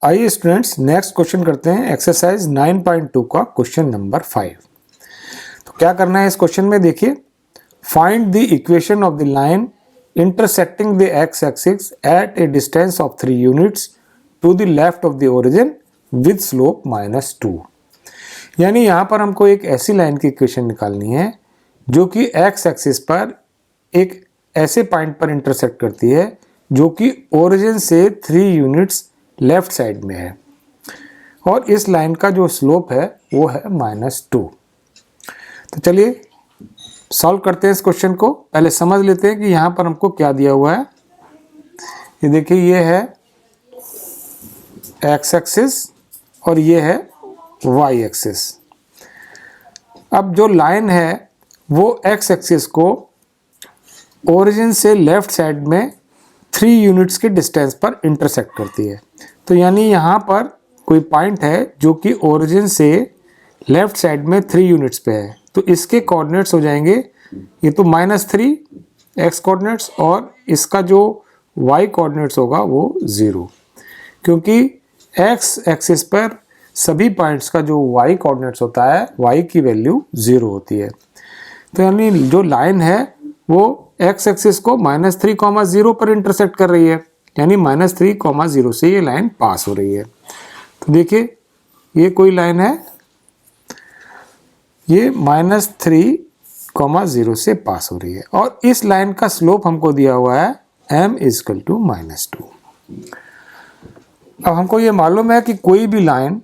आइए students next question करते हैं एक्सरसाइज 9.2 का क्वेश्चन नंबर 5। तो क्या करना है इस क्वेश्चन में, देखिए find the equation of the line intersecting the X axis at a distance of 3 units to the left of the origin with slope -2। यानी यहाँ पर हमको एक ऐसी लाइन की इक्वेशन निकालनी है जो कि एक्स एक्सिस पर एक ऐसे पॉइंट पर इंटरसेक्ट करती है जो कि ओरिजिन से 3 यूनिट्स लेफ्ट साइड में है और इस लाइन का जो स्लोप है वो है -2। तो चलिए सॉल्व करते हैं इस क्वेश्चन को। पहले समझ लेते हैं कि यहाँ पर हमको क्या दिया हुआ है। ये देखिए, ये है एक्स एक्सिस और ये है वाई एक्सिस। अब जो लाइन है वो एक्स एक्सिस को ओरिजिन से लेफ्ट साइड में 3 यूनिट्स के डिस्टेंस पर इंटरसेक्ट करती है। तो यानी यहाँ पर कोई पॉइंट है जो कि ओरिजिन से लेफ्ट साइड में 3 यूनिट्स पे है, तो इसके कोऑर्डिनेट्स हो जाएंगे, ये तो -3 एक्स कोऑर्डिनेट्स और इसका जो वाई कोऑर्डिनेट्स होगा वो 0, क्योंकि एक्स एक्सिस पर सभी पॉइंट्स का जो वाई कोऑर्डिनेट्स होता है वाई की वैल्यू 0 होती है। तो यानी जो लाइन है वो एक्स एक्सिस को -3, 0 पर इंटरसेक्ट कर रही है, यानी -3, 0 से ये लाइन पास हो रही है। तो देखिए ये कोई लाइन है, ये -3, 0 से पास हो रही है और इस लाइन का स्लोप हमको दिया हुआ है m = -2। अब हमको ये मालूम है कि कोई भी लाइन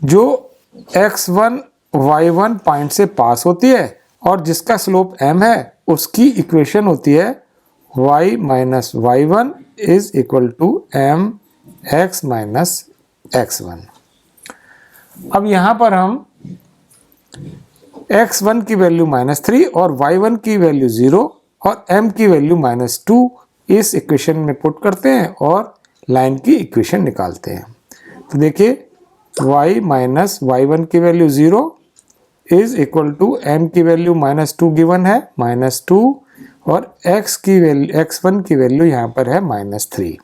जो x1 y1 पॉइंट से पास होती है और जिसका स्लोप m है उसकी इक्वेशन होती है y - y1 = mx - x1। अब यहाँ पर हम x1 की वैल्यू -3 और y1 की वैल्यू 0 और m की वैल्यू -2 इस इक्वेशन में पुट करते हैं और लाइन की इक्वेशन निकालते हैं। तो देखिए y - y1 की वैल्यू 0 = m की वैल्यू -2 गिवन है, -2 और x1 की वैल्यू यहाँ पर है -3,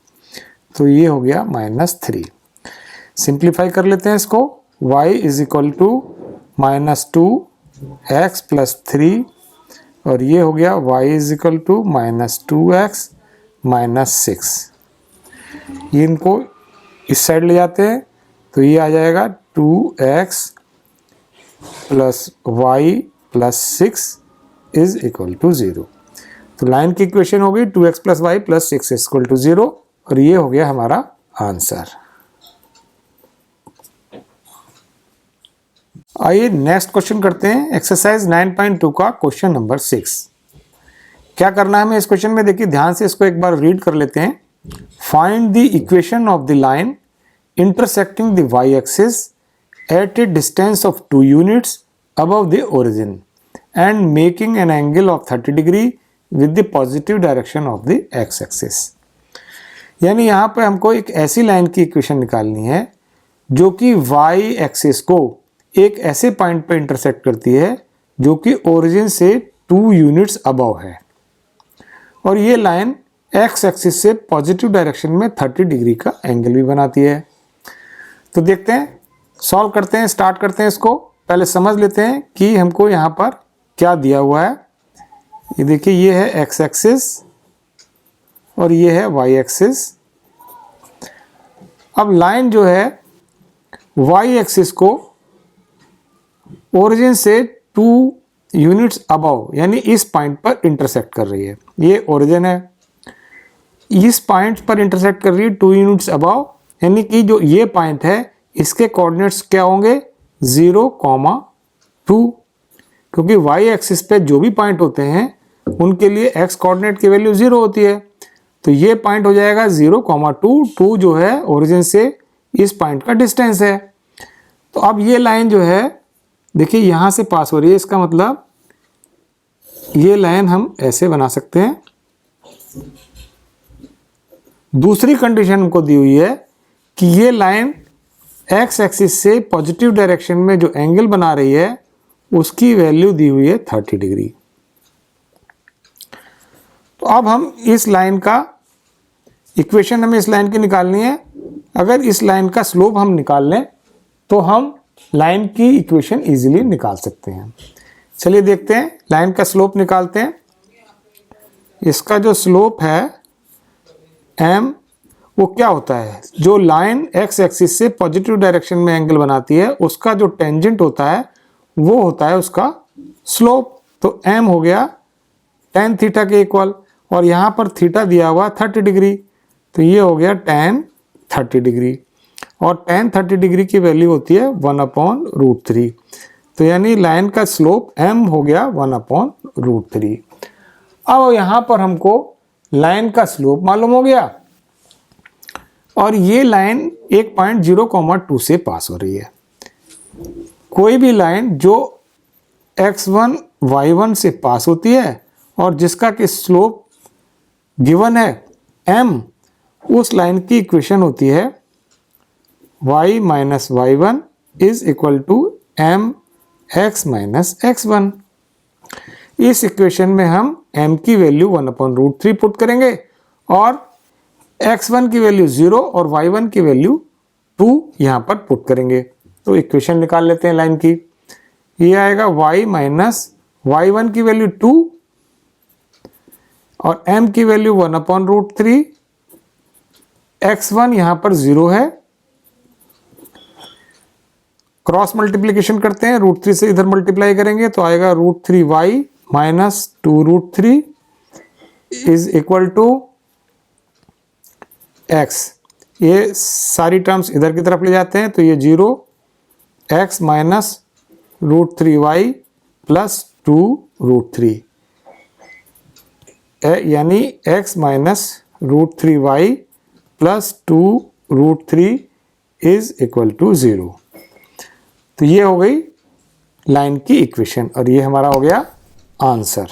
तो ये हो गया -3। सिंप्लीफाई कर लेते हैं इसको, y = -2x + 3 और ये हो गया y = -2x - 6। ये इनको इस साइड ले जाते हैं तो ये आ जाएगा 2x + y + 6 = 0। तो लाइन की इक्वेशन हो गई 2x + y + 6 = 0 और ये हो गया हमारा आंसर। आइए नेक्स्ट क्वेश्चन करते हैं एक्सरसाइज 9.2 का क्वेश्चन नंबर 6। क्या करना है हमें इस क्वेश्चन में, देखिए ध्यान से इसको एक बार रीड कर लेते हैं। Find the equation of the line intersecting the Y axis at a distance of 2 units above the origin and making an angle of 30 degree with the positive direction of the X axis. यानी यहाँ पे हमको एक ऐसी line की equation निकालनी है जो कि वाई एक्सिस को एक ऐसे पॉइंट पर इंटरसेक्ट करती है जो कि ओरिजिन से 2 यूनिट्स अबव है और ये लाइन एक्स एक्सिस से पॉजिटिव डायरेक्शन में 30 डिग्री का एंगल भी बनाती है। तो देखते हैं, सॉल्व करते हैं, स्टार्ट करते हैं इसको। पहले समझ लेते हैं कि हमको यहाँ पर क्या दिया हुआ है। ये देखिए, ये है एक्स एक्सिस और ये है वाई एक्सिस। अब लाइन जो है वाई एक्सिस को ओरिजिन से 2 यूनिट्स अबव यानी इस पॉइंट पर इंटरसेक्ट कर रही है। ये ओरिजिन है, इस पॉइंट पर इंटरसेक्ट कर रही है 2 यूनिट्स अबव, यानी कि जो ये पॉइंट है इसके कोऑर्डिनेट्स क्या होंगे 0, 2, क्योंकि वाई एक्सिस पे जो भी पॉइंट होते हैं उनके लिए एक्स कोऑर्डिनेट की वैल्यू 0 होती है। तो ये पॉइंट हो जाएगा 0, 2 जो है ओरिजिन से इस पॉइंट का डिस्टेंस है। तो अब ये लाइन जो है देखिए यहाँ से पास हो रही है, इसका मतलब ये लाइन हम ऐसे बना सकते हैं। दूसरी कंडीशन हमको दी हुई है कि ये लाइन एक्स एक्सिस से पॉजिटिव डायरेक्शन में जो एंगल बना रही है उसकी वैल्यू दी हुई है 30 डिग्री। तो अब हम इस लाइन का इक्वेशन हमें इस लाइन की निकालनी है। अगर इस लाइन का स्लोप हम निकाल लें तो हम लाइन की इक्वेशन इजीली निकाल सकते हैं। चलिए देखते हैं, लाइन का स्लोप निकालते हैं। इसका जो स्लोप है m, वो क्या होता है, जो लाइन x एक्सिस से पॉजिटिव डायरेक्शन में एंगल बनाती है उसका जो टेंजेंट होता है वो होता है उसका स्लोप। तो m हो गया tan थीटा के इक्वल, और यहाँ पर थीटा दिया हुआ 30 डिग्री, तो ये हो गया tan 30 डिग्री, और tan 30 डिग्री की वैल्यू होती है 1/√3। तो यानी लाइन का स्लोप m हो गया 1/√3। अब यहाँ पर हमको लाइन का स्लोप मालूम हो गया, और ये लाइन एक पॉइंट 0,2 से पास हो रही है। कोई भी लाइन जो x1 y1 से पास होती है और जिसका कि स्लोप गिवन है m, उस लाइन की इक्वेशन होती है y minus y1 is equal to mx minus x1। इस इक्वेशन में हम m की वैल्यू 1/√3 पुट करेंगे और x1 की वैल्यू 0 और y1 की वैल्यू 2 यहाँ पर पुट करेंगे। तो इक्वेशन निकाल लेते हैं लाइन की। ये आएगा y माइनस y1 की वैल्यू 2 और m की वैल्यू 1/√3, x1 यहाँ पर 0 है, क्रॉस मल्टीप्लिकेशन करते हैं, √3 से इधर मल्टीप्लाई करेंगे तो आएगा √3y minus 2√3 is equal to x। ये सारी टर्म्स इधर की तरफ ले जाते हैं तो ये 0, x माइनस √3y प्लस 2√3, यानी x minus √3y plus 2√3 is equal to 0। तो ये हो गई लाइन की इक्वेशन और ये हमारा हो गया आंसर।